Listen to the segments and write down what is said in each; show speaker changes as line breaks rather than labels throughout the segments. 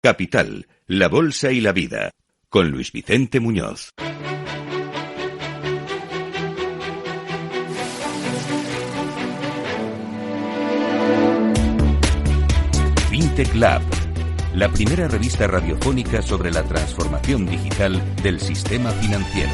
Capital, la bolsa y la vida, con Luis Vicente Muñoz. FinTech Lab, la primera revista radiofónica sobre la transformación digital del sistema financiero.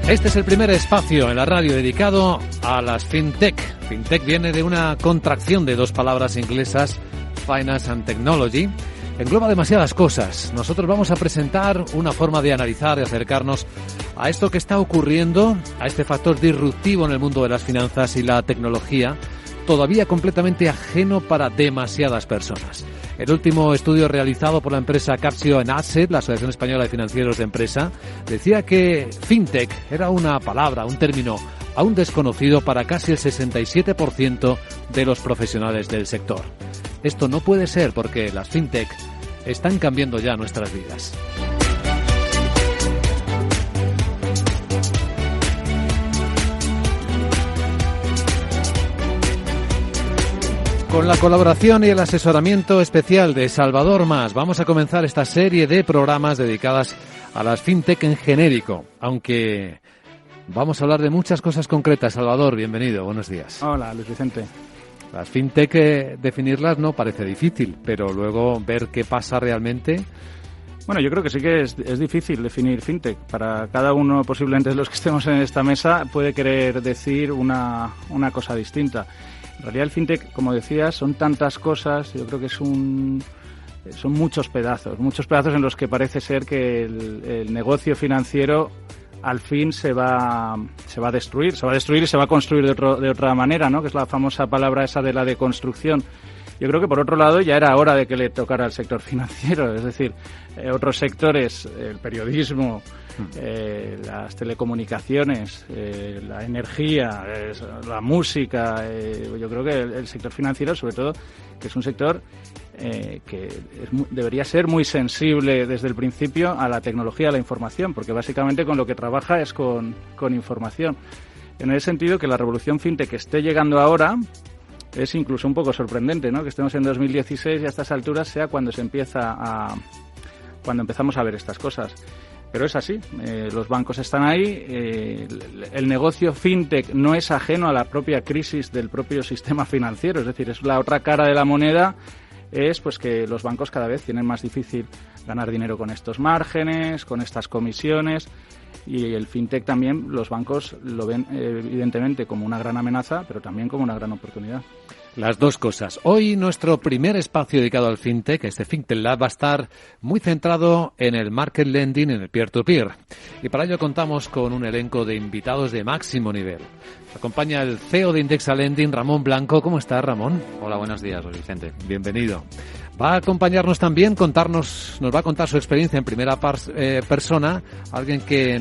Este es el primer espacio en la radio dedicado a las FinTech. FinTech viene de una contracción de dos palabras inglesas, Finance and Technology. Engloba demasiadas cosas. Nosotros vamos a presentar una forma de analizar y acercarnos a esto que está ocurriendo, a este factor disruptivo en el mundo de las finanzas y la tecnología, todavía completamente ajeno para demasiadas personas. El último estudio realizado por la empresa Capsio en Asset, la Asociación Española de Financieros de Empresa, decía que FinTech era una palabra, un término aún desconocido para casi el 67% de los profesionales del sector. Esto no puede ser porque las FinTech están cambiando ya nuestras vidas. Con la colaboración y el asesoramiento especial de Salvador Mas, vamos a comenzar esta serie de programas dedicadas a las FinTech en genérico, aunque vamos a hablar de muchas cosas concretas. Salvador, bienvenido, buenos días.
Hola, Luis Vicente.
Las FinTech, definirlas no parece difícil, pero luego ver qué pasa realmente...
Bueno, yo creo que sí que es difícil definir FinTech. Para cada uno, posiblemente de los que estemos en esta mesa, puede querer decir una cosa distinta. En realidad el FinTech, como decías, son tantas cosas, yo creo que son muchos pedazos en los que parece ser que el negocio financiero al fin se va a destruir y se va a construir de otra manera, ¿no? Que es la famosa palabra esa de la deconstrucción. Yo creo que por otro lado ya era hora de que le tocara al sector financiero, es decir, otros sectores, el periodismo, las telecomunicaciones, la energía, la música, yo creo que el sector financiero, sobre todo, que es un sector que debería ser muy sensible desde el principio a la tecnología, a la información, porque básicamente con lo que trabaja es con información. En ese sentido, que la revolución FinTech esté llegando ahora es incluso un poco sorprendente, ¿no? Que estemos en 2016 y a estas alturas sea cuando empezamos a ver estas cosas. Pero es así, los bancos están ahí, el negocio FinTech no es ajeno a la propia crisis del propio sistema financiero, es decir, es la otra cara de la moneda, es pues que los bancos cada vez tienen más difícil ganar dinero con estos márgenes, con estas comisiones, y el FinTech también, los bancos lo ven evidentemente como una gran amenaza, pero también como una gran oportunidad.
Las dos cosas. Hoy nuestro primer espacio dedicado al FinTech, este FinTech Lab, va a estar muy centrado en el market lending, en el peer-to-peer. Y para ello contamos con un elenco de invitados de máximo nivel. Nos acompaña el CEO de Indexa Lending, Ramón Blanco. ¿Cómo estás, Ramón?
Hola, buenos días, Luis Vicente.
Bienvenido. Va a acompañarnos también, nos va a contar su experiencia en primera persona, alguien que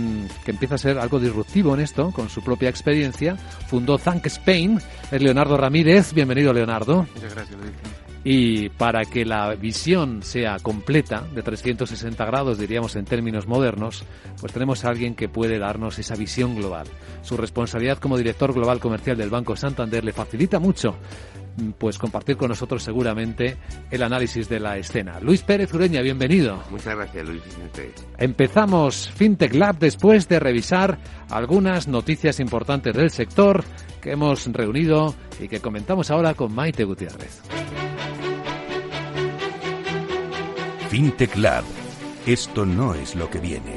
empieza a ser algo disruptivo en esto, con su propia experiencia. Fundó Thank Spain, es Leonardo Ramírez. Bienvenido, Leonardo.
Muchas gracias, Luis.
Y para que la visión sea completa, de 360 grados, diríamos en términos modernos, pues tenemos a alguien que puede darnos esa visión global. Su responsabilidad como director global comercial del Banco Santander le facilita mucho pues compartir con nosotros seguramente el análisis de la escena. Luis Pérez Ureña, bienvenido.
Muchas gracias, Luis Vicente.
Empezamos FinTech Lab después de revisar algunas noticias importantes del sector que hemos reunido y que comentamos ahora con Maite Gutiérrez.
FinTech Lab. Esto no es lo que viene,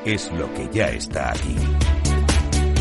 es lo que ya está aquí.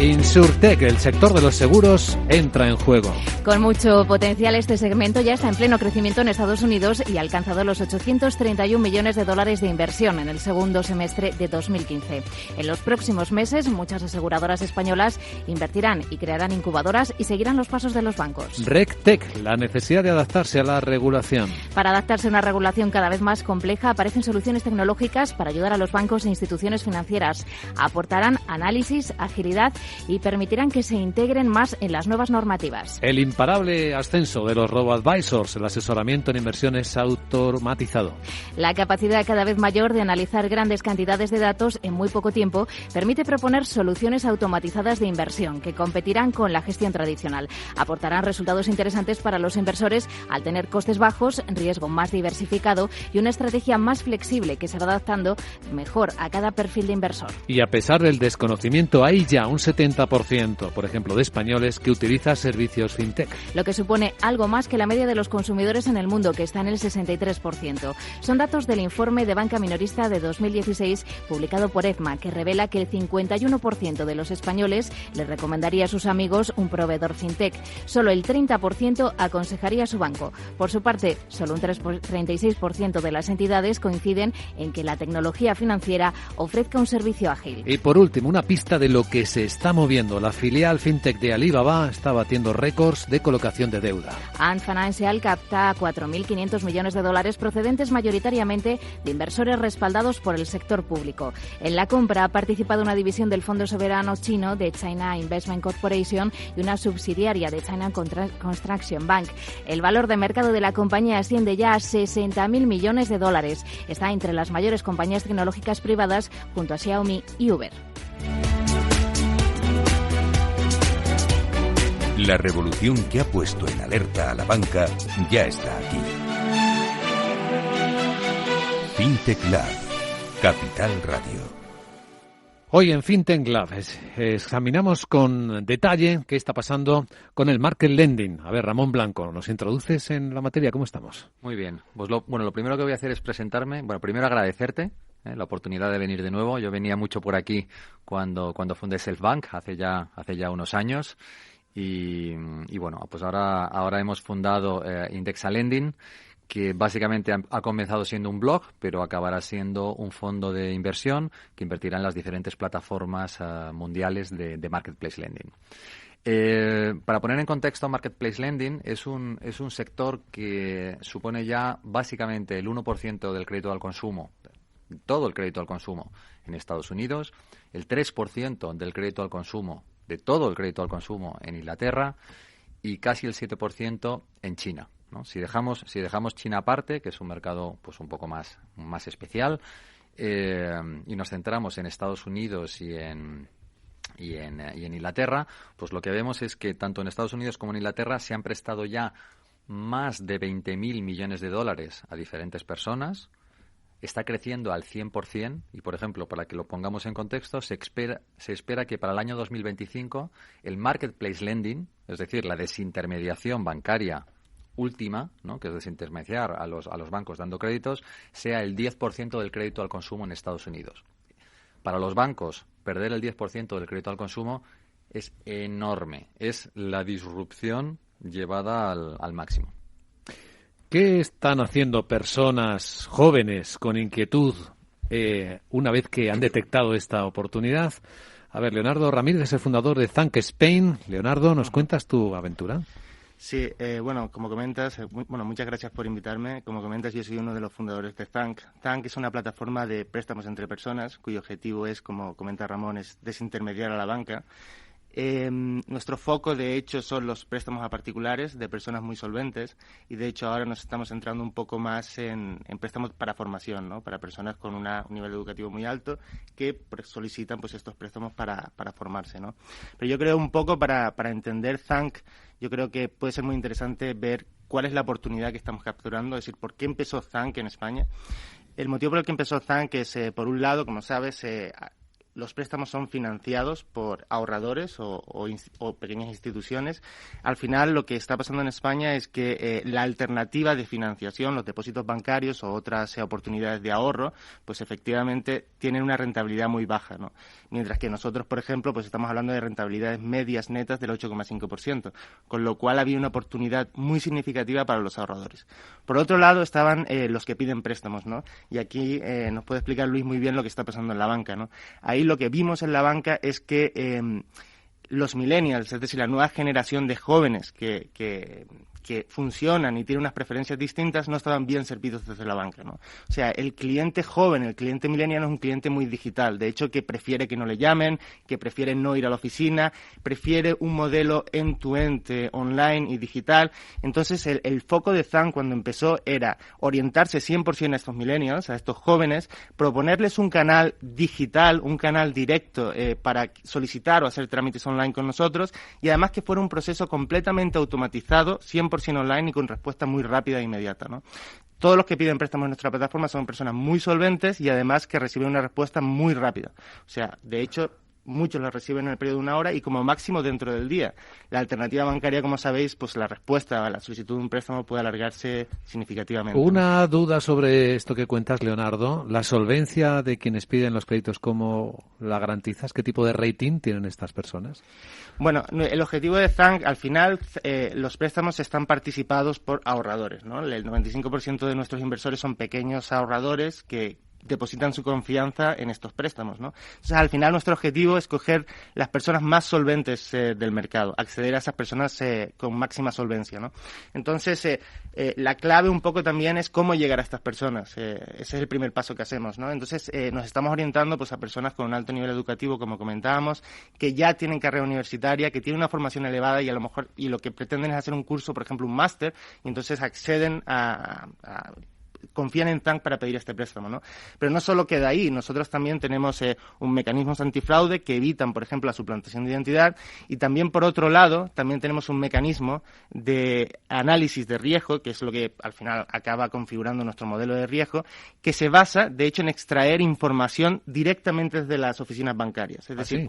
Insurtech, el sector de los seguros, entra en juego.
Con mucho potencial, este segmento ya está en pleno crecimiento en Estados Unidos y ha alcanzado los $831 millones de inversión en el segundo semestre de 2015. En los próximos meses, muchas aseguradoras españolas invertirán y crearán incubadoras y seguirán los pasos de los bancos.
RegTech, la necesidad de adaptarse a la regulación.
Para adaptarse a una regulación cada vez más compleja, aparecen soluciones tecnológicas para ayudar a los bancos e instituciones financieras. Aportarán análisis, agilidad y permitirán que se integren más en las nuevas normativas.
El imparable ascenso de los robo-advisors, el asesoramiento en inversiones automatizado.
La capacidad cada vez mayor de analizar grandes cantidades de datos en muy poco tiempo permite proponer soluciones automatizadas de inversión que competirán con la gestión tradicional. Aportarán resultados interesantes para los inversores al tener costes bajos, riesgo más diversificado y una estrategia más flexible que se va adaptando mejor a cada perfil de inversor.
Y a pesar del desconocimiento, hay ya un 70%, por ejemplo, de españoles que utiliza servicios fintech.
Lo que supone algo más que la media de los consumidores en el mundo, que está en el 63%. Son datos del informe de banca minorista de 2016 publicado por EFMA, que revela que el 51% de los españoles le recomendaría a sus amigos un proveedor fintech. Solo el 30% aconsejaría a su banco. Por su parte, solo un 36% de las entidades coinciden en que la tecnología financiera ofrezca un servicio ágil.
Y por último, una pista de lo que se está moviendo. La filial fintech de Alibaba está batiendo récords de colocación de deuda.
Ant Financial capta 4.500 millones de dólares procedentes mayoritariamente de inversores respaldados por el sector público. En la compra ha participado una división del Fondo Soberano chino de China Investment Corporation y una subsidiaria de China Construction Bank. El valor de mercado de la compañía asciende ya a 60.000 millones de dólares. Está entre las mayores compañías tecnológicas privadas junto a Xiaomi y Uber.
La revolución que ha puesto en alerta a la banca ya está aquí. FinTech Lab, Capital Radio.
Hoy en FinTech Lab examinamos con detalle qué está pasando con el market lending. A ver, Ramón Blanco, ¿nos introduces en la materia? ¿Cómo estamos?
Muy bien. Pues lo primero que voy a hacer es presentarme. Bueno, primero agradecerte la oportunidad de venir de nuevo. Yo venía mucho por aquí cuando fundé Selfbank hace ya unos años. Y bueno, pues ahora hemos fundado Indexa Lending, que básicamente ha comenzado siendo un blog, pero acabará siendo un fondo de inversión que invertirá en las diferentes plataformas mundiales de Marketplace Lending. Para poner en contexto, Marketplace Lending es un sector que supone ya básicamente el 1% del crédito al consumo, todo el crédito al consumo en Estados Unidos, el 3% del crédito al consumo, de todo el crédito al consumo en Inglaterra y casi el 7% en China, ¿no? Si dejamos China aparte, que es un mercado pues un poco más especial, y nos centramos en Estados Unidos y en Inglaterra, pues lo que vemos es que tanto en Estados Unidos como en Inglaterra se han prestado ya más de 20.000 millones de dólares a diferentes personas. Está creciendo al 100% y, por ejemplo, para que lo pongamos en contexto, se espera que para el año 2025 el Marketplace Lending, es decir, la desintermediación bancaria última, ¿no?, que es desintermediar a los bancos dando créditos, sea el 10% del crédito al consumo en Estados Unidos. Para los bancos, perder el 10% del crédito al consumo es enorme. Es la disrupción llevada al máximo.
¿Qué están haciendo personas jóvenes con inquietud una vez que han detectado esta oportunidad? A ver, Leonardo Ramírez es el fundador de Thank Spain. Leonardo, ¿nos cuentas tu aventura?
Sí, bueno, como comentas, muchas gracias por invitarme. Como comentas, yo soy uno de los fundadores de Thank. Thank es una plataforma de préstamos entre personas, cuyo objetivo es, como comenta Ramón, es desintermediar a la banca. Nuestro foco, de hecho, son los préstamos a particulares de personas muy solventes y, de hecho, ahora nos estamos centrando un poco más en préstamos para formación, ¿no?, para personas con un nivel educativo muy alto que solicitan pues estos préstamos para formarse, ¿no? Pero yo creo un poco para entender Thank, yo creo que puede ser muy interesante ver cuál es la oportunidad que estamos capturando, es decir, por qué empezó Thank en España. El motivo por el que empezó Thank es, por un lado, como sabes, los préstamos son financiados por ahorradores o pequeñas instituciones. Al final, lo que está pasando en España es que la alternativa de financiación, los depósitos bancarios o otras oportunidades de ahorro, pues efectivamente tienen una rentabilidad muy baja, ¿no? Mientras que nosotros, por ejemplo, pues estamos hablando de rentabilidades medias netas del 8,5%, con lo cual había una oportunidad muy significativa para los ahorradores. Por otro lado, estaban los que piden préstamos, ¿no? Y aquí nos puede explicar Luis muy bien lo que está pasando en la banca, ¿no? Ahí lo que vimos en la banca es que los millennials, es decir, la nueva generación de jóvenes que que funcionan y tienen unas preferencias distintas no estaban bien servidos desde la banca, ¿no? O sea, el cliente joven, el cliente millennial es un cliente muy digital, de hecho que prefiere que no le llamen, que prefiere no ir a la oficina, prefiere un modelo end-to-end online y digital. Entonces el foco de Zank cuando empezó era orientarse 100% a estos millennials, a estos jóvenes, proponerles un canal digital, un canal directo para solicitar o hacer trámites online con nosotros, y además que fuera un proceso completamente automatizado, 100% online y con respuesta muy rápida e inmediata, ¿no? Todos los que piden préstamos en nuestra plataforma son personas muy solventes y además que reciben una respuesta muy rápida. O sea, de hecho, muchos la reciben en el periodo de 1 hora y como máximo dentro del día. La alternativa bancaria, como sabéis, pues la respuesta a la solicitud de un préstamo puede alargarse significativamente.
Una duda sobre esto que cuentas, Leonardo. La solvencia de quienes piden los créditos, ¿cómo la garantizas? ¿Qué tipo de rating tienen estas personas?
Bueno, el objetivo de Zank, al final, los préstamos están participados por ahorradores, ¿no? El 95% de nuestros inversores son pequeños ahorradores que depositan su confianza en estos préstamos, ¿no? Entonces, al final, nuestro objetivo es coger las personas más solventes del mercado, acceder a esas personas con máxima solvencia, ¿no? Entonces, la clave un poco también es cómo llegar a estas personas. Ese es el primer paso que hacemos, ¿no? Entonces, nos estamos orientando pues a personas con un alto nivel educativo, como comentábamos, que ya tienen carrera universitaria, que tienen una formación elevada y a lo mejor y lo que pretenden es hacer un curso, por ejemplo, un máster, y entonces acceden confían en Zank para pedir este préstamo, ¿no? Pero no solo queda ahí, nosotros también tenemos un mecanismos antifraude que evitan, por ejemplo, la suplantación de identidad, y también, por otro lado, también tenemos un mecanismo de análisis de riesgo, que es lo que al final acaba configurando nuestro modelo de riesgo, que se basa, de hecho, en extraer información directamente desde las oficinas bancarias. Es decir,
¿sí?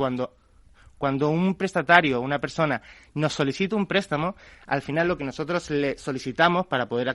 Cuando un prestatario o una persona nos solicita un préstamo, al final lo que nosotros le solicitamos para poder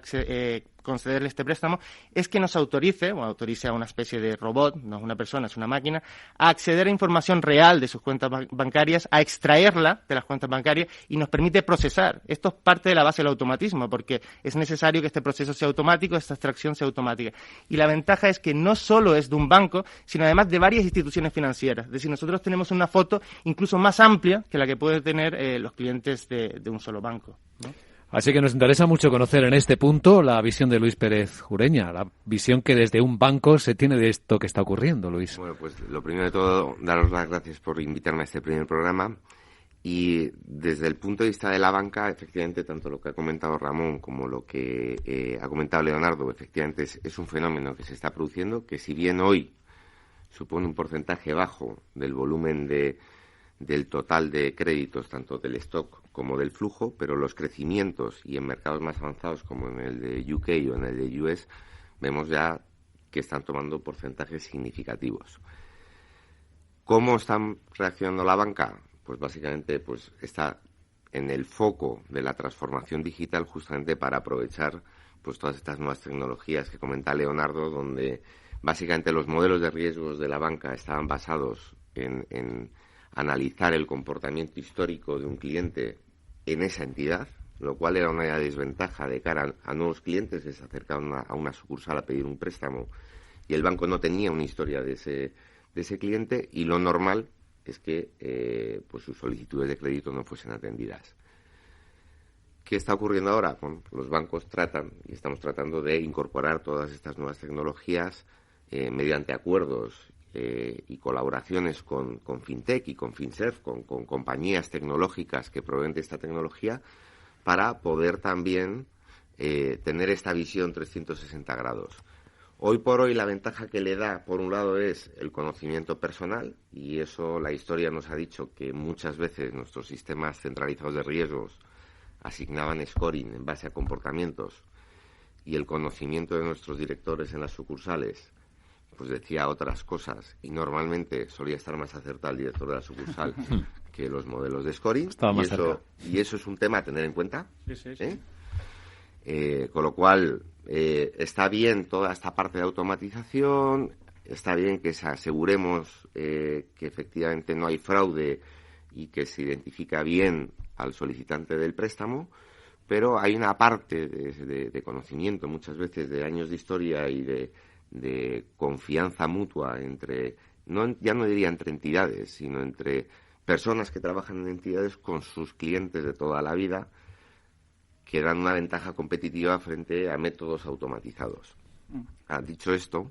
concederle este préstamo es que nos autorice a una especie de robot, no es una persona, es una máquina, a acceder a información real de sus cuentas bancarias, a extraerla de las cuentas bancarias y nos permite procesar. Esto es parte de la base del automatismo, porque es necesario que este proceso sea automático, esta extracción sea automática. Y la ventaja es que no solo es de un banco, sino además de varias instituciones financieras. Es decir, nosotros tenemos una foto incluso más amplia que la que pueden tener los clientes de un solo banco, ¿no?
Así que nos interesa mucho conocer en este punto la visión de Luis Pérez Jureña, la visión que desde un banco se tiene de esto que está ocurriendo, Luis.
Bueno, pues lo primero de todo, daros las gracias por invitarme a este primer programa. Y desde el punto de vista de la banca, efectivamente, tanto lo que ha comentado Ramón como lo que ha comentado Leonardo, efectivamente es un fenómeno que se está produciendo, que si bien hoy supone un porcentaje bajo del volumen del total de créditos, tanto del stock como del flujo, pero los crecimientos y en mercados más avanzados como en el de UK o en el de US, vemos ya que están tomando porcentajes significativos. ¿Cómo están reaccionando la banca? Pues básicamente pues está en el foco de la transformación digital justamente para aprovechar pues todas estas nuevas tecnologías que comenta Leonardo, donde básicamente los modelos de riesgos de la banca estaban basados en analizar el comportamiento histórico de un cliente en esa entidad, lo cual era una desventaja de cara a nuevos clientes que se acercaban a una sucursal a pedir un préstamo y el banco no tenía una historia de ese cliente, y lo normal es que pues sus solicitudes de crédito no fuesen atendidas. ¿Qué está ocurriendo ahora? Bueno, los bancos tratan, y estamos tratando de incorporar todas estas nuevas tecnologías mediante acuerdos y colaboraciones con FinTech y con FinServ, con compañías tecnológicas que proveen de esta tecnología, para poder también tener esta visión 360 grados. Hoy por hoy la ventaja que le da, por un lado, es el conocimiento personal, y eso la historia nos ha dicho que muchas veces nuestros sistemas centralizados de riesgos asignaban scoring en base a comportamientos, y el conocimiento de nuestros directores en las sucursales pues decía otras cosas, y normalmente solía estar más acertado el director de la sucursal que los modelos de scoring, y eso es un tema a tener en cuenta.
Sí.
Con lo cual está bien toda esta parte de automatización, está bien que aseguremos que efectivamente no hay fraude y que se identifica bien al solicitante del préstamo, pero hay una parte de conocimiento, muchas veces de años de historia y de confianza mutua entre, ya no diría entre entidades, sino entre personas que trabajan en entidades con sus clientes de toda la vida, que dan una ventaja competitiva frente a métodos automatizados. Dicho esto,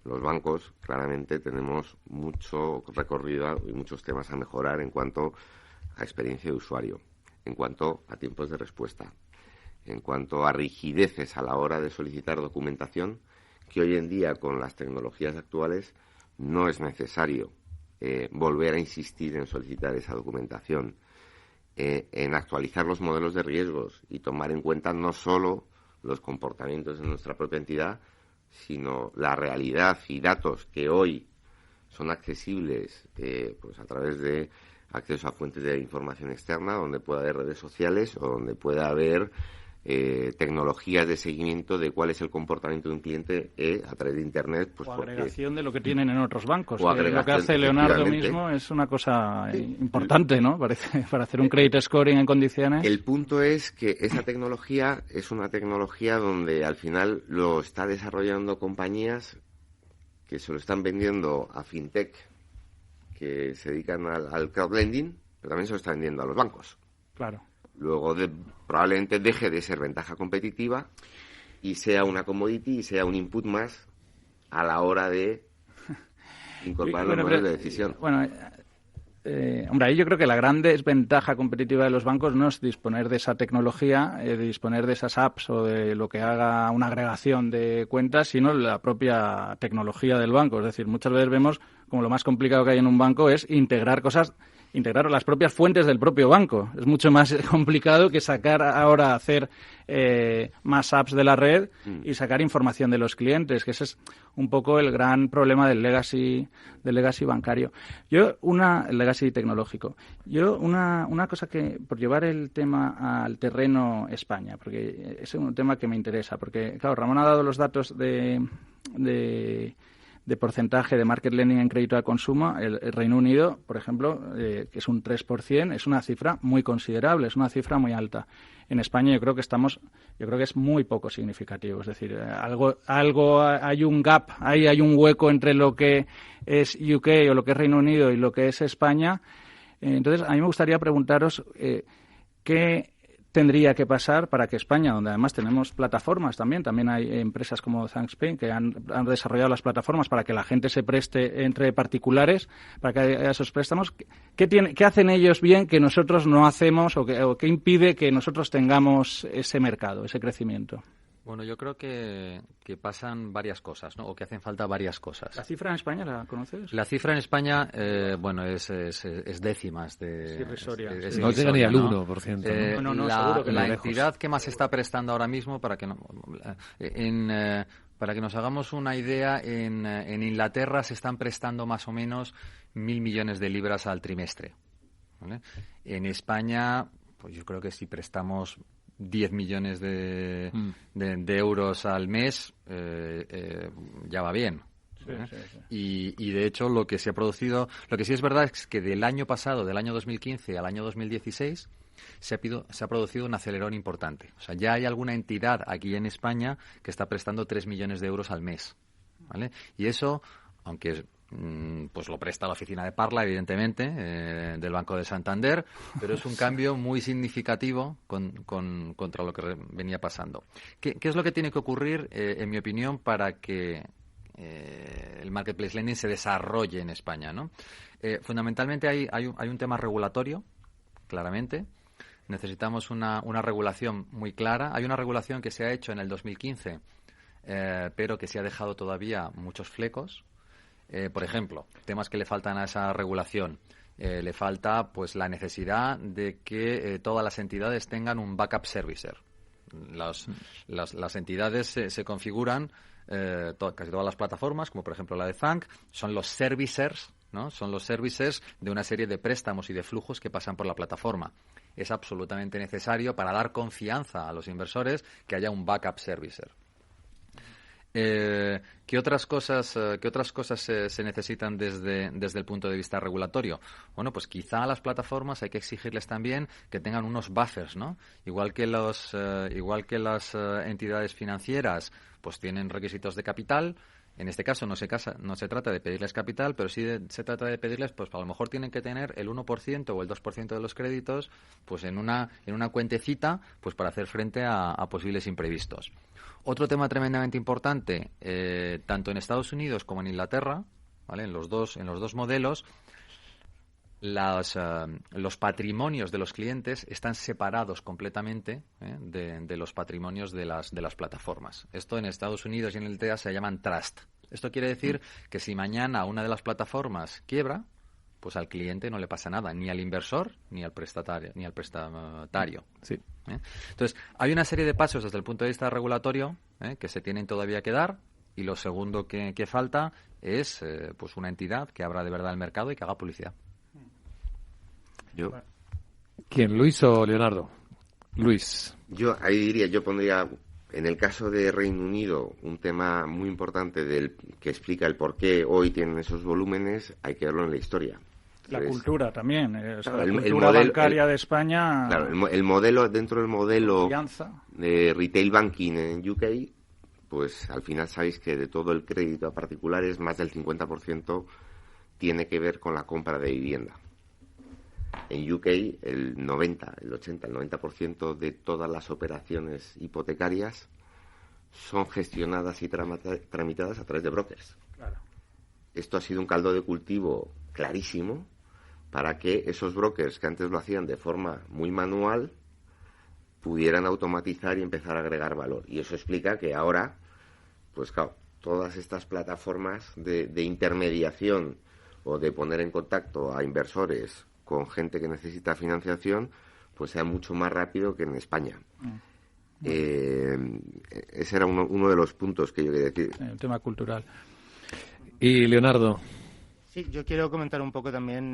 los bancos claramente tenemos mucho recorrido y muchos temas a mejorar en cuanto a experiencia de usuario, en cuanto a tiempos de respuesta, en cuanto a rigideces a la hora de solicitar documentación, que hoy en día con las tecnologías actuales no es necesario volver a insistir en solicitar esa documentación, en actualizar los modelos de riesgos y tomar en cuenta no solo los comportamientos de nuestra propia entidad, sino la realidad y datos que hoy son accesibles pues a través de acceso a fuentes de información externa, donde pueda haber redes sociales o donde pueda haber tecnologías de seguimiento de cuál es el comportamiento de un cliente a través de Internet. Pues
o agregación de lo que tienen en otros bancos.
Lo
que hace Leonardo mismo es una cosa importante, ¿no? Parece, para hacer un credit scoring en condiciones.
El punto es que esa tecnología es una tecnología donde al final lo está desarrollando compañías que se lo están vendiendo a fintech que se dedican al crowdlending, pero también se lo están vendiendo a los bancos.
Claro.
Luego probablemente deje de ser ventaja competitiva y sea una commodity y sea un input más a la hora de incorporar los modelos de decisión.
Bueno, hombre, ahí yo creo que la gran desventaja competitiva de los bancos no es disponer de esa tecnología, de disponer de esas apps o de lo que haga una agregación de cuentas, sino la propia tecnología del banco. Es decir, muchas veces vemos como lo más complicado que hay en un banco es integrar las propias fuentes del propio banco. Es mucho más complicado que sacar ahora, hacer más apps de la red y sacar información de los clientes, que ese es un poco el gran problema del legacy bancario. El legacy tecnológico. Una cosa que, por llevar el tema al terreno España, porque es un tema que me interesa, porque, claro, Ramón ha dado los datos de porcentaje de market lending en crédito al consumo. El Reino Unido, por ejemplo, que es un 3%, es una cifra muy considerable, es una cifra muy alta. En España yo creo que es muy poco significativo. Es decir, algo hay un gap, hay un hueco entre lo que es UK o lo que es Reino Unido y lo que es España. Entonces, a mí me gustaría preguntaros qué tendría que pasar para que España, donde además tenemos plataformas también hay empresas como ThankSpring que han desarrollado las plataformas para que la gente se preste entre particulares, para que haya esos préstamos. ¿Qué hacen ellos bien que nosotros no hacemos o qué impide que nosotros tengamos ese mercado, ese crecimiento?
Bueno, yo creo que pasan varias cosas, ¿no? O que hacen falta varias cosas.
¿La cifra en España la conoces?
La cifra en España, es décimas de...
Es irrisoria.
No llega ni al 1%.
¿no? Seguro que
la entidad que más está prestando ahora mismo, para que nos hagamos una idea, en Inglaterra se están prestando más o menos 1.000 millones de libras al trimestre, ¿vale? En España, pues yo creo que si prestamos 10 millones de euros al mes, ya va bien. Sí. Y de hecho lo que sí es verdad es que del año pasado, del año 2015 al año 2016, se ha producido un acelerón importante. O sea, ya hay alguna entidad aquí en España que está prestando 3 millones de euros al mes, ¿vale? Y eso, aunque pues lo presta la oficina de Parla, evidentemente, del Banco de Santander, pero es un cambio muy significativo contra lo que venía pasando. ¿Qué es lo que tiene que ocurrir, en mi opinión, para que el marketplace lending se desarrolle en España, ¿no? Fundamentalmente hay un tema regulatorio, claramente. Necesitamos una regulación muy clara. Hay una regulación que se ha hecho en el 2015, pero que se ha dejado todavía muchos flecos. Por ejemplo, temas que le faltan a esa regulación. Le falta pues la necesidad de que todas las entidades tengan un backup servicer. Las entidades se configuran, casi todas las plataformas, como por ejemplo la de Thank, son los servicers, ¿no? Son los servicers de una serie de préstamos y de flujos que pasan por la plataforma. Es absolutamente necesario, para dar confianza a los inversores, que haya un backup servicer. ¿Qué otras cosas se necesitan desde el punto de vista regulatorio? Bueno, pues quizá a las plataformas hay que exigirles también que tengan unos buffers, ¿no? Igual que las entidades financieras pues tienen requisitos de capital, En este caso no se trata de pedirles capital, pero sí se trata de pedirles, pues a lo mejor tienen que tener el 1% o el 2% de los créditos pues en una cuentecita pues para hacer frente a posibles imprevistos. Otro tema tremendamente importante, tanto en Estados Unidos como en Inglaterra, ¿vale? En los dos modelos, los patrimonios de los clientes están separados completamente de los patrimonios de las plataformas. Esto en Estados Unidos y en Inglaterra se llaman trust. Esto quiere decir que si mañana una de las plataformas quiebra, pues al cliente no le pasa nada, ni al inversor ni al prestatario.
Sí.
Entonces, hay una serie de pasos desde el punto de vista regulatorio que se tienen todavía que dar, y lo segundo que falta es pues una entidad que abra de verdad el mercado y que haga publicidad.
¿Quién, Luis o Leonardo? Luis.
Yo pondría, en el caso de Reino Unido, un tema muy importante que explica el por qué hoy tienen esos volúmenes, hay que verlo en la historia.
La
Entonces,
cultura también,
claro,
la
el
cultura
modelo,
bancaria de España.
Claro, el modelo, dentro del modelo
confianza.
de retail banking en UK, pues al final sabéis que de todo el crédito a particulares, más del 50% tiene que ver con la compra de vivienda. En UK el 90% de todas las operaciones hipotecarias son gestionadas y tramitadas a través de brokers.
Claro.
Esto ha sido un caldo de cultivo clarísimo para que esos brokers que antes lo hacían de forma muy manual pudieran automatizar y empezar a agregar valor. Y eso explica que ahora, pues claro, todas estas plataformas de intermediación o de poner en contacto a inversores con gente que necesita financiación, pues sea mucho más rápido que en España. Ese era uno de los puntos que yo quería decir.
El tema cultural.
Y Leonardo.
Sí, yo quiero comentar un poco también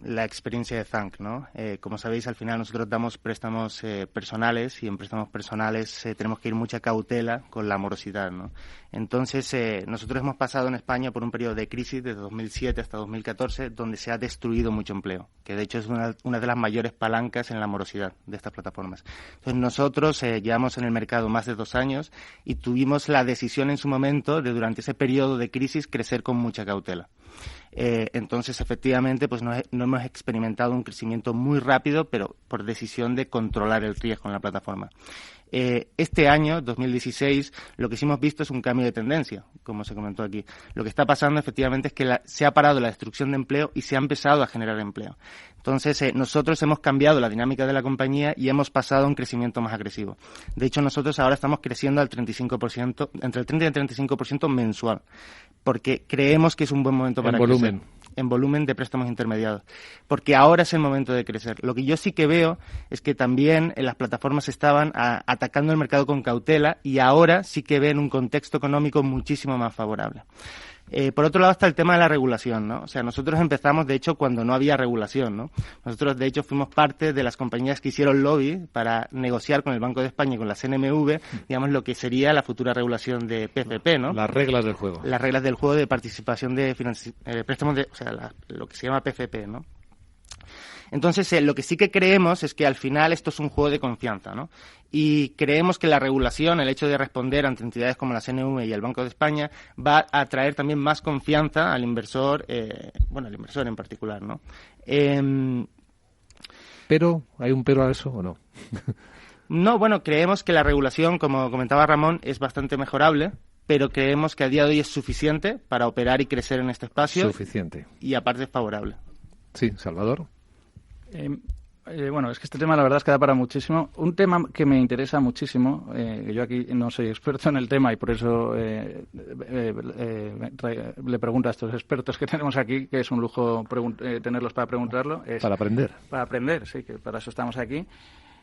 la experiencia de Thank, ¿no? Como sabéis, al final nosotros damos préstamos personales, y en préstamos personales tenemos que ir mucha cautela con la morosidad, ¿no? Entonces, nosotros hemos pasado en España por un periodo de crisis desde 2007 hasta 2014, donde se ha destruido mucho empleo, que de hecho es una de las mayores palancas en la morosidad de estas plataformas. Entonces, nosotros llevamos en el mercado más de 2 años y tuvimos la decisión en su momento de, durante ese periodo de crisis, crecer con mucha cautela. Entonces, efectivamente, pues no hemos experimentado un crecimiento muy rápido, pero por decisión de controlar el riesgo en la plataforma. Este año, 2016, lo que sí hemos visto es un cambio de tendencia, como se comentó aquí. Lo que está pasando, efectivamente, es que se ha parado la destrucción de empleo y se ha empezado a generar empleo. Entonces, nosotros hemos cambiado la dinámica de la compañía y hemos pasado a un crecimiento más agresivo. De hecho, nosotros ahora estamos creciendo al 35%, entre el 30 y el 35% mensual, porque creemos que es un buen momento para crecer. En volumen de préstamos intermediados, porque ahora es el momento de crecer. Lo que yo sí que veo es que también las plataformas estaban atacando el mercado con cautela y ahora sí que ven un contexto económico muchísimo más favorable. Por otro lado está el tema de la regulación, ¿no? O sea, nosotros empezamos, de hecho, cuando no había regulación, ¿no? Nosotros, de hecho, fuimos parte de las compañías que hicieron lobby para negociar con el Banco de España y con la CNMV, digamos, lo que sería la futura regulación de PFP, ¿no?
Las reglas del juego.
Las reglas del juego de participación de préstamos o sea, lo que se llama PFP, ¿no? Entonces, lo que sí que creemos es que al final esto es un juego de confianza, ¿no? Y creemos que la regulación, el hecho de responder ante entidades como la CNV y el Banco de España, va a traer también más confianza al inversor, al inversor en particular, ¿no?
¿Pero hay un pero a eso o no?
No, bueno, creemos que la regulación, como comentaba Ramón, es bastante mejorable, pero creemos que a día de hoy es suficiente para operar y crecer en este espacio.
Suficiente.
Y aparte es favorable.
Sí, Salvador.
Bueno, es que este tema la verdad es que da para muchísimo. Un tema que me interesa muchísimo, que yo aquí no soy experto en el tema y por eso le pregunto a estos expertos que tenemos aquí, que es un lujo tenerlos para preguntarlo.
Para aprender.
Para aprender, sí, que para eso estamos aquí.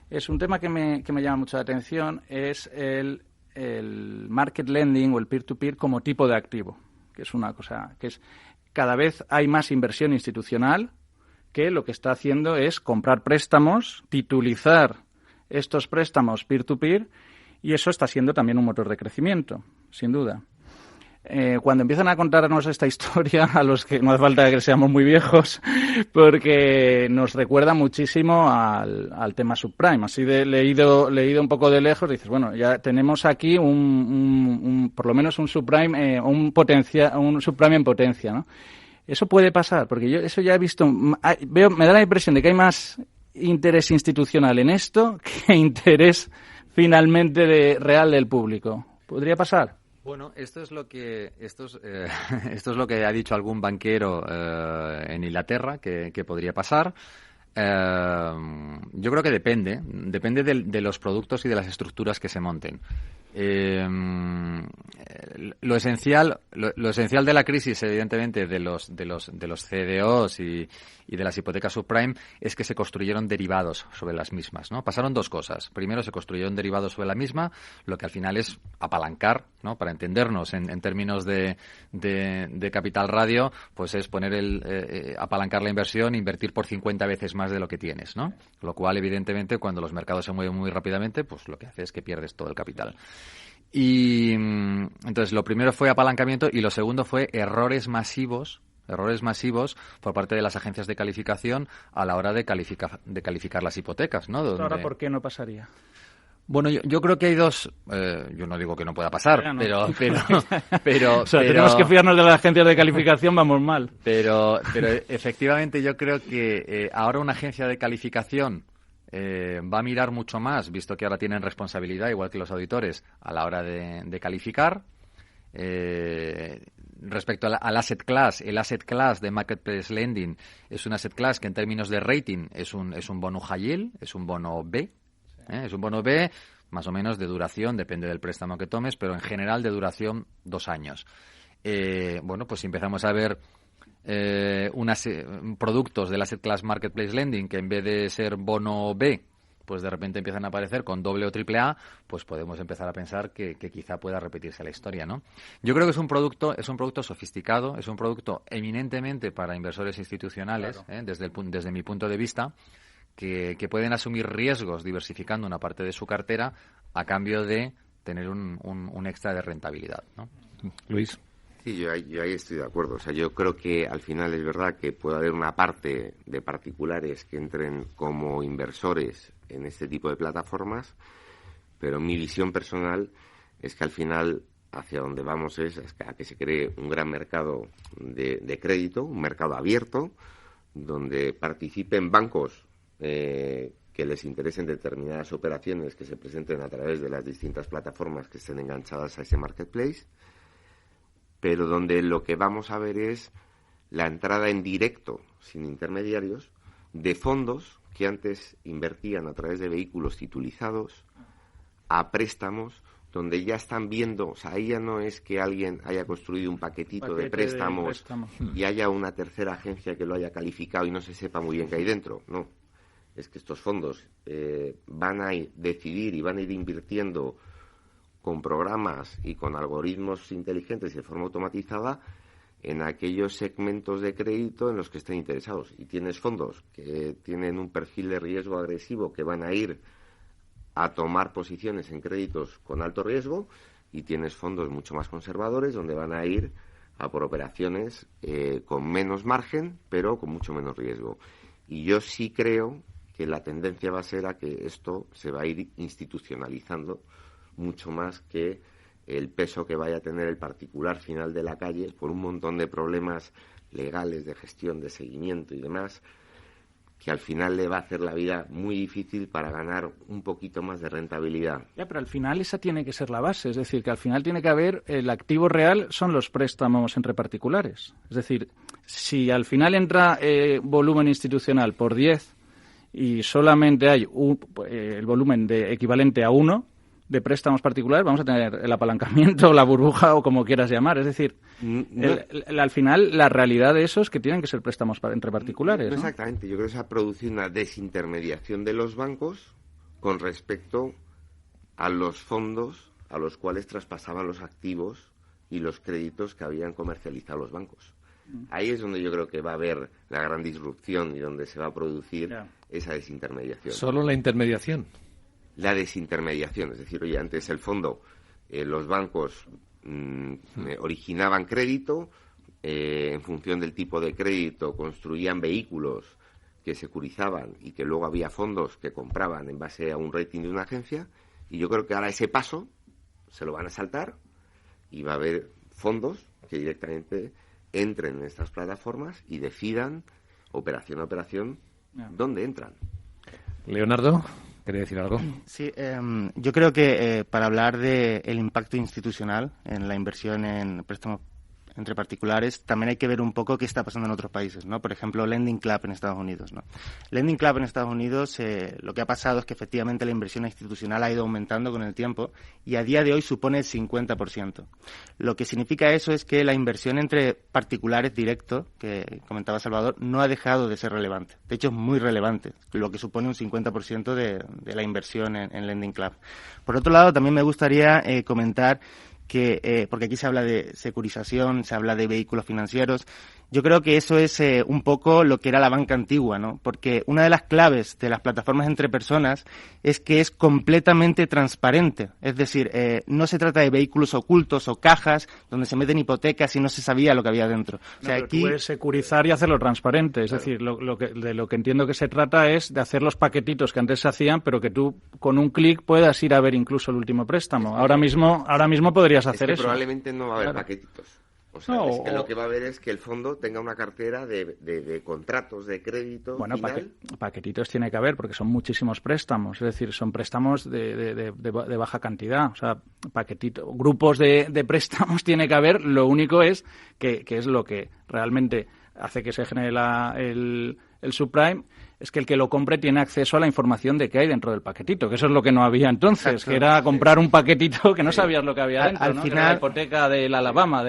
Es un tema que me llama mucho la atención, es el market lending o el peer-to-peer como tipo de activo, que es una cosa que es cada vez hay más inversión institucional que lo que está haciendo es comprar préstamos, titulizar estos préstamos peer-to-peer, y eso está siendo también un motor de crecimiento, sin duda. cuando empiezan a contarnos esta historia, a los que no hace falta que seamos muy viejos, porque nos recuerda muchísimo al tema subprime. Así de leído un poco de lejos, dices, bueno, ya tenemos aquí por lo menos un subprime, un subprime en potencia, ¿no? Eso puede pasar, porque yo eso ya he visto, me da la impresión de que hay más interés institucional en esto que interés finalmente real del público. ¿Podría pasar?
Bueno, esto es lo que ha dicho algún banquero en Inglaterra que podría pasar. Yo creo que depende de los productos y de las estructuras que se monten. Lo esencial de la crisis, evidentemente, de los CDOs y de las hipotecas subprime es que se construyeron derivados sobre las mismas, ¿no? Pasaron dos cosas. Primero, se construyeron derivados sobre la misma, lo que al final es apalancar, ¿no? Para entendernos en términos de capital radio, pues es poner apalancar la inversión, invertir por 50 veces más de lo que tienes, ¿no? Lo cual, evidentemente, cuando los mercados se mueven muy rápidamente, pues lo que hace es que pierdes todo el capital. Y entonces lo primero fue apalancamiento y lo segundo fue errores masivos por parte de las agencias de calificación a la hora de calificar las hipotecas, ¿no?
Ahora, ¿por qué no pasaría?
Bueno, yo creo que hay dos. Yo no digo que no pueda pasar, no. pero
o sea, tenemos que fiarnos de las agencias de calificación, vamos mal.
Pero efectivamente yo creo que ahora una agencia de calificación va a mirar mucho más, visto que ahora tienen responsabilidad, igual que los auditores, a la hora de calificar. Respecto al asset class, el asset class de Marketplace Lending es un asset class que en términos de rating es un bono high yield, es un bono B. Es un bono B, más o menos de duración, depende del préstamo que tomes, pero en general de duración 2 años. Bueno, pues si empezamos a ver productos del asset class Marketplace Lending que en vez de ser bono B, pues de repente empiezan a aparecer con doble o triple A, pues podemos empezar a pensar que quizá pueda repetirse la historia, ¿no? Yo creo que es un producto sofisticado, es un producto eminentemente para inversores institucionales, claro. Desde mi punto de vista, que pueden asumir riesgos diversificando una parte de su cartera a cambio de tener un extra de rentabilidad, ¿no?
Luis.
Sí, yo ahí estoy de acuerdo. O sea, yo creo que al final es verdad que puede haber una parte de particulares que entren como inversores en este tipo de plataformas, pero mi visión personal es que al final hacia donde vamos es a que se cree un gran mercado de crédito, un mercado abierto, donde participen bancos que les interesen determinadas operaciones que se presenten a través de las distintas plataformas que estén enganchadas a ese marketplace, pero donde lo que vamos a ver es la entrada en directo, sin intermediarios, de fondos que antes invertían a través de vehículos titulizados a préstamos, donde ya están viendo, o sea, ahí ya no es que alguien haya construido un paquete de préstamos y haya una tercera agencia que lo haya calificado y no se sepa muy bien qué hay dentro, no. Es que estos fondos van a decidir y van a ir invirtiendo con programas y con algoritmos inteligentes y de forma automatizada en aquellos segmentos de crédito en los que estén interesados. Y tienes fondos que tienen un perfil de riesgo agresivo que van a ir a tomar posiciones en créditos con alto riesgo, y tienes fondos mucho más conservadores donde van a ir a por operaciones con menos margen pero con mucho menos riesgo. Y yo sí creo que la tendencia va a ser a que esto se va a ir institucionalizando mucho más que el peso que vaya a tener el particular final de la calle por un montón de problemas legales, de gestión, de seguimiento y demás, que al final le va a hacer la vida muy difícil para ganar un poquito más de rentabilidad.
Ya, pero al final esa tiene que ser la base, es decir, que al final tiene que haber, el activo real son los préstamos entre particulares. Es decir, si al final entra volumen institucional por 10 y solamente hay el volumen equivalente a 1 de préstamos particulares, vamos a tener el apalancamiento, la burbuja o como quieras llamar. Es decir, al final la realidad de eso es que tienen que ser préstamos entre particulares, ¿no?
Exactamente. Yo creo que se ha producido una desintermediación de los bancos con respecto a los fondos a los cuales traspasaban los activos y los créditos que habían comercializado los bancos. Ahí es donde yo creo que va a haber la gran disrupción y donde se va a producir esa desintermediación.
¿Solo la intermediación?
La desintermediación, es decir, oye, antes el fondo, los bancos originaban crédito, en función del tipo de crédito construían vehículos que securizaban y que luego había fondos que compraban en base a un rating de una agencia, y yo creo que ahora ese paso se lo van a saltar y va a haber fondos que directamente entren en estas plataformas y decidan operación a operación dónde entran.
Leonardo, ¿quería decir algo?
Sí, yo creo que para hablar del impacto institucional en la inversión en préstamos entre particulares, también hay que ver un poco qué está pasando en otros países, ¿no? Por ejemplo, Lending Club en Estados Unidos, ¿no? Lending Club en Estados Unidos, lo que ha pasado es que efectivamente la inversión institucional ha ido aumentando con el tiempo y a día de hoy supone el 50%. Lo que significa eso es que la inversión entre particulares directo, que comentaba Salvador, no ha dejado de ser relevante. De hecho, es muy relevante, lo que supone un 50% de la inversión en Lending Club. Por otro lado, también me gustaría comentar que porque aquí se habla de securización, se habla de vehículos financieros. Yo creo que eso es un poco lo que era la banca antigua, ¿no? Porque una de las claves de las plataformas entre personas es que es completamente transparente. Es decir, no se trata de vehículos ocultos o cajas donde se meten hipotecas y no se sabía lo que había dentro. O sea,
aquí puedes securizar y hacerlo transparente. Es decir, de lo que entiendo que se trata es de hacer los paquetitos que antes se hacían, pero que tú con un clic puedas ir a ver incluso el último préstamo. Ahora mismo podrías hacer eso.
Probablemente no va a haber paquetitos. O sea, es que lo que va a haber es que el fondo tenga una cartera de contratos de crédito.
Bueno,
final.
Paquetitos tiene que haber porque son muchísimos préstamos. Es decir, son préstamos de baja cantidad. O sea, grupos de préstamos tiene que haber. Lo único es que es lo que realmente hace que se genere el subprime, es que el que lo compre tiene acceso a la información de qué hay dentro del paquetito, que eso es lo que no había entonces. Exacto, que era comprar un paquetito que no sabías lo que había dentro, al final, que era la hipoteca del Alabama.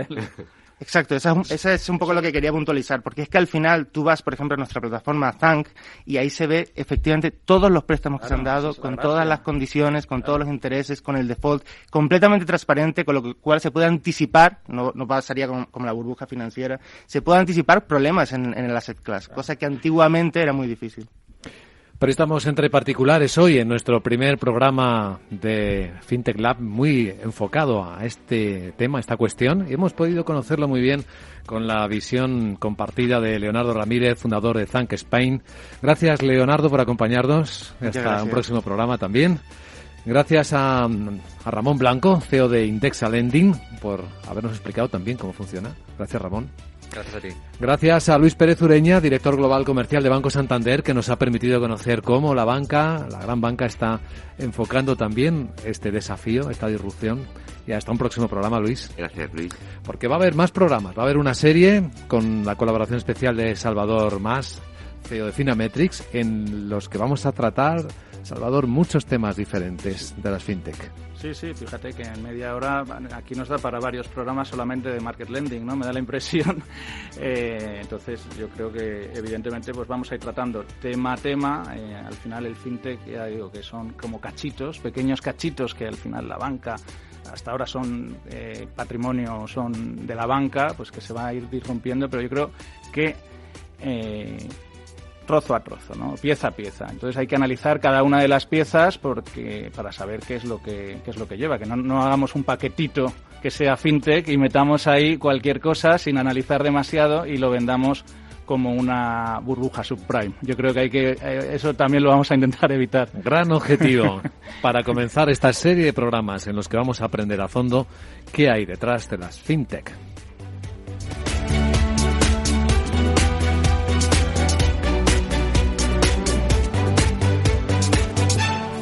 Exacto, esa es un poco lo que quería puntualizar, porque es que al final tú vas, por ejemplo, a nuestra plataforma Thank y ahí se ve efectivamente todos los préstamos que se han dado, con todas las condiciones, con todos los intereses, con el default, completamente transparente, con lo cual se puede anticipar, no pasaría como la burbuja financiera, se puede anticipar problemas en el asset class, cosa que antiguamente era muy difícil.
Pero estamos entre particulares hoy en nuestro primer programa de FinTech Lab, muy enfocado a este tema, a esta cuestión, y hemos podido conocerlo muy bien con la visión compartida de Leonardo Ramírez, fundador de Thank Spain. Gracias, Leonardo, por acompañarnos. Hasta un próximo programa también. Gracias a Ramón Blanco, CEO de Indexa Lending, por habernos explicado también cómo funciona. Gracias, Ramón.
Gracias a ti.
Gracias a Luis Pérez Ureña, director global comercial de Banco Santander, que nos ha permitido conocer cómo la gran banca está enfocando también este desafío, esta disrupción. Y hasta un próximo programa, Luis.
Gracias, Luis.
Porque va a haber más programas, va a haber una serie con la colaboración especial de Salvador Mas, CEO de Finametrics, en los que vamos a tratar, Salvador, muchos temas diferentes de las fintech.
Sí, fíjate que en media hora aquí nos da para varios programas solamente de market lending, ¿no? Me da la impresión. Entonces yo creo que evidentemente pues vamos a ir tratando tema a tema. Al final el fintech, ya digo, que son como cachitos, pequeños cachitos que al final la banca hasta ahora son patrimonio, son de la banca, pues que se va a ir disrumpiendo, pero yo creo que trozo a trozo, ¿no? Pieza a pieza. Entonces hay que analizar cada una de las piezas para saber qué es lo que lleva, que no hagamos un paquetito que sea fintech y metamos ahí cualquier cosa sin analizar demasiado y lo vendamos como una burbuja subprime. Yo creo que eso también lo vamos a intentar evitar.
Gran objetivo para comenzar esta serie de programas en los que vamos a aprender a fondo qué hay detrás de las fintech.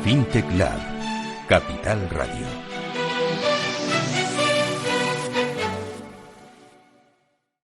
FinTech Lab, Capital Radio.